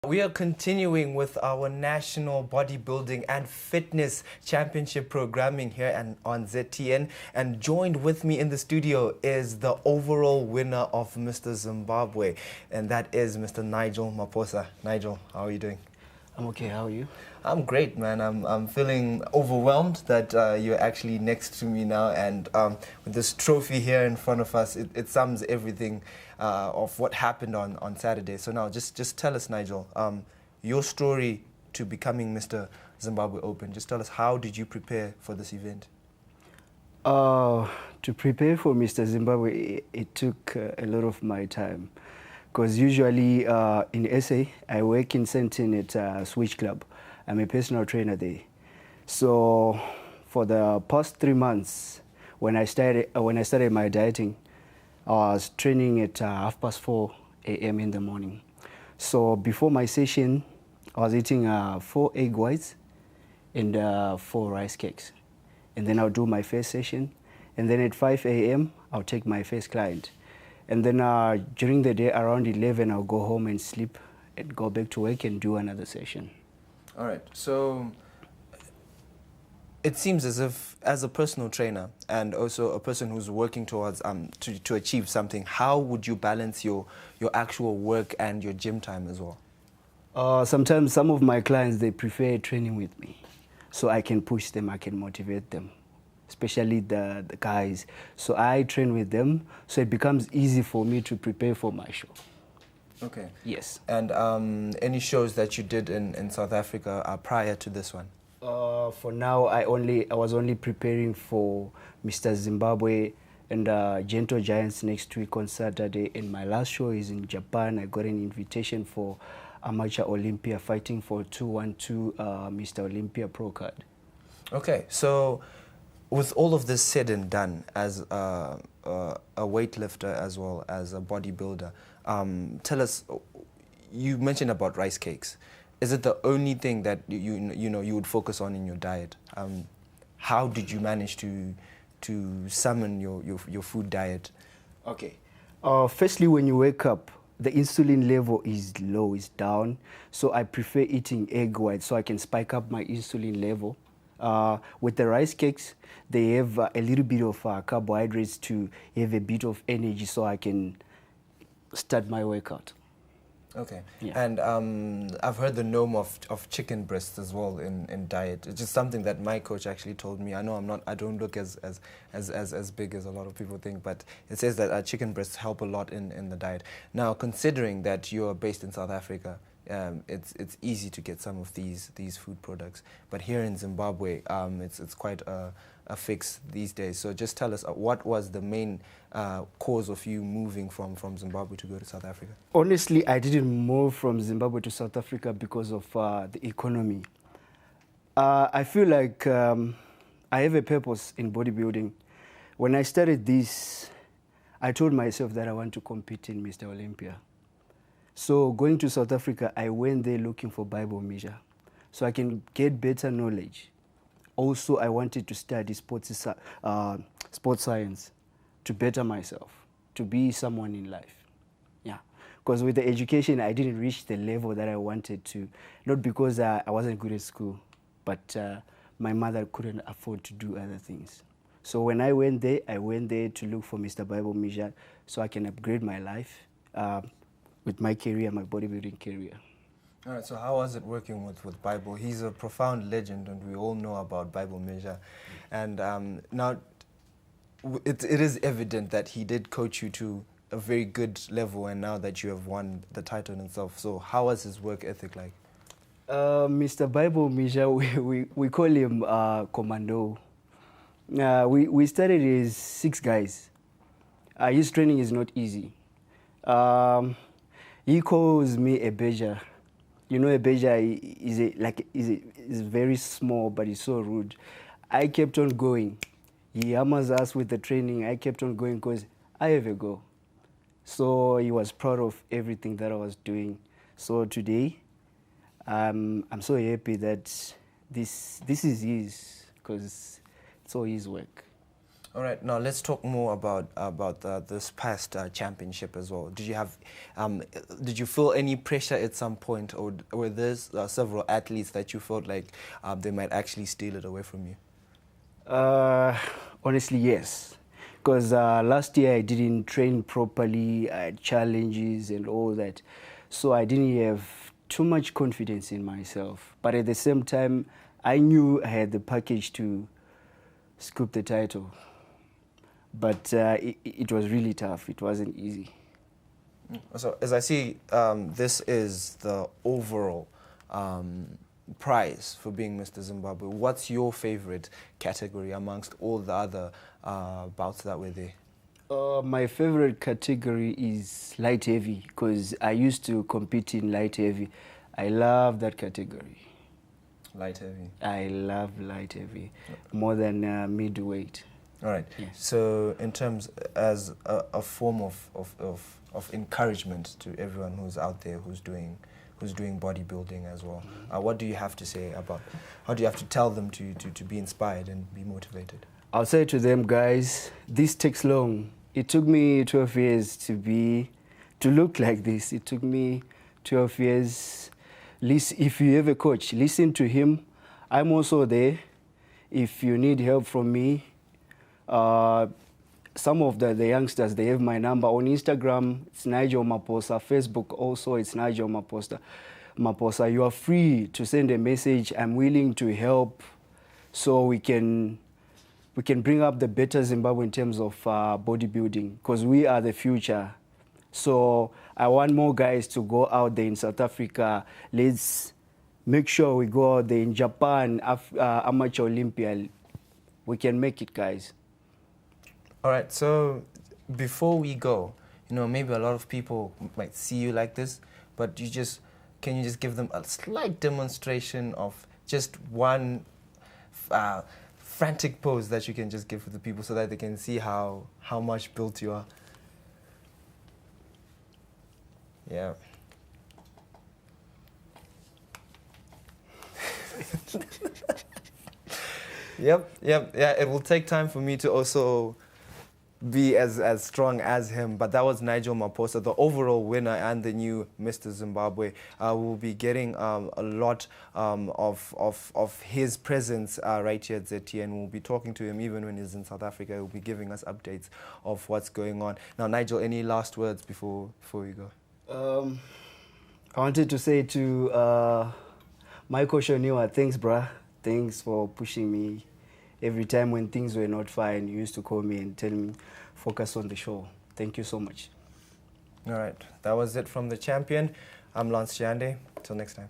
We are continuing with our national bodybuilding and fitness championship programming here and on ZTN. And joined with me in the studio is the overall winner of Mr. Zimbabwe, and that is Mr. Nigel Maphosa. Nigel, how are you doing? I'm okay. How are you? I'm great, man. I'm feeling overwhelmed that you're actually next to me now, and with this trophy here in front of us, it sums everything of what happened on Saturday. So now, just tell us, Nigel, your story to becoming Mr. Zimbabwe Open. Just tell us, how did you prepare for this event? To prepare for Mr. Zimbabwe, it took a lot of my time. Because usually in SA, I work in Sentin at Switch Club. I'm a personal trainer there. So for the past 3 months, when I started my dieting, I was training at 4:30 a.m. in the morning. So before my session, I was eating 4 egg whites and 4 rice cakes. And then I'll do my first session. And then at 5 a.m., I'll take my first client. And then during the day, around 11, I'll go home and sleep and go back to work and do another session. All right. So it seems as if, as a personal trainer and also a person who's working towards to achieve something, how would you balance your actual work and your gym time as well? Sometimes some of my clients, they prefer training with me. So I can push them, I can motivate them, especially the guys. So I train with them, so it becomes easy for me to prepare for my show. Okay. Yes. And any shows that you did in South Africa prior to this one? For now, I was only preparing for Mr. Zimbabwe and Gentle Giants next week on Saturday. And my last show is in Japan. I got an invitation for Amateur Olympia, fighting for 212 Mr. Olympia Pro card. Okay. So with all of this said and done, as a weightlifter as well as a bodybuilder, tell us, you mentioned about rice cakes. Is it the only thing that you would focus on in your diet? How did you manage to summon your food diet? Okay. Firstly, when you wake up, the insulin level is low, is down. So I prefer eating egg white so I can spike up my insulin level. With the rice cakes, they have a little bit of carbohydrates to have a bit of energy so I can start my workout. Okay. Yeah. And I've heard the norm of chicken breasts as well in diet. It's just something that my coach actually told me. I know I don't look as big as a lot of people think, but it says that chicken breasts help a lot in the diet. Now, considering that you're based in South Africa, it's easy to get some of these food products, but here in Zimbabwe, it's quite a fix these days. So just tell us, what was the main cause of you moving from Zimbabwe to go to South Africa? Honestly, I didn't move from Zimbabwe to South Africa because of the economy. I feel like I have a purpose in bodybuilding. When I started this, I told myself that I want to compete in Mr. Olympia. So going to South Africa, I went there looking for Bible measure so I can get better knowledge. Also, I wanted to study sports science to better myself, to be someone in life. Yeah, because with the education, I didn't reach the level that I wanted to. Not because I wasn't good at school, but my mother couldn't afford to do other things. So when I went there to look for Mr. Bible measure so I can upgrade my life with my career, my bodybuilding career. All right, so how was it working with Bible? He's a profound legend, and we all know about Bible measure. And now, it is evident that he did coach you to a very good level, and now that you have won the title itself. So how was his work ethic like? Mr. Bible measure, we call him Commando. We started as 6 guys. His training is not easy. He calls me a badger. You know, a badger is very small, but he's so rude. I kept on going. He hammers us with the training. I kept on going because I have a goal. So he was proud of everything that I was doing. So today, I'm so happy that this is his, because it's all his work. All right, now let's talk more about this past championship as well. Did you feel any pressure at some point, or were there several athletes that you felt like they might actually steal it away from you? Honestly, yes. Because last year I didn't train properly, I had challenges and all that. So I didn't have too much confidence in myself. But at the same time, I knew I had the package to scoop the title. But it was really tough. It wasn't easy. So as I see, this is the overall prize for being Mr. Zimbabwe. What's your favorite category amongst all the other bouts that were there? My favorite category is light heavy because I used to compete in light heavy. I love that category. Light heavy? I love light heavy more than midweight. All right. Yes. So in terms as a form of encouragement to everyone who's out there who's doing bodybuilding as well, what do you have to say about, how do you have to tell them to be inspired and be motivated? I'll say to them, guys, this takes long. It took me 12 years to look like this. It took me 12 years. If you have a coach, listen to him. I'm also there. If you need help from me, some of the youngsters, they have my number. On Instagram, it's Nigel Maphosa. Facebook also, it's Nigel Maphosa. You are free to send a message. I'm willing to help so we can bring up the better Zimbabwe in terms of bodybuilding, because we are the future. So I want more guys to go out there in South Africa. Let's make sure we go out there in Japan, Amateur Olympia. We can make it, guys. All right, so before we go, maybe a lot of people might see you like this, but can you just give them a slight demonstration of just one frantic pose that you can just give for the people so that they can see how much built you are? Yeah. Yep. Yeah, it will take time for me to also be as strong as him, but that was Nigel Maphosa, the overall winner and the new Mr. Zimbabwe. We'll be getting a lot of his presence right here at ZTN. We'll be talking to him even when he's in South Africa. He'll be giving us updates of what's going on. Now, Nigel, any last words before we go? I wanted to say to my coach Oniwa, thanks, bruh. Thanks for pushing me. Every time when things were not fine, you used to call me and tell me, focus on the show. Thank you so much. All right. That was it from the champion. I'm Lance Chihande. Till next time.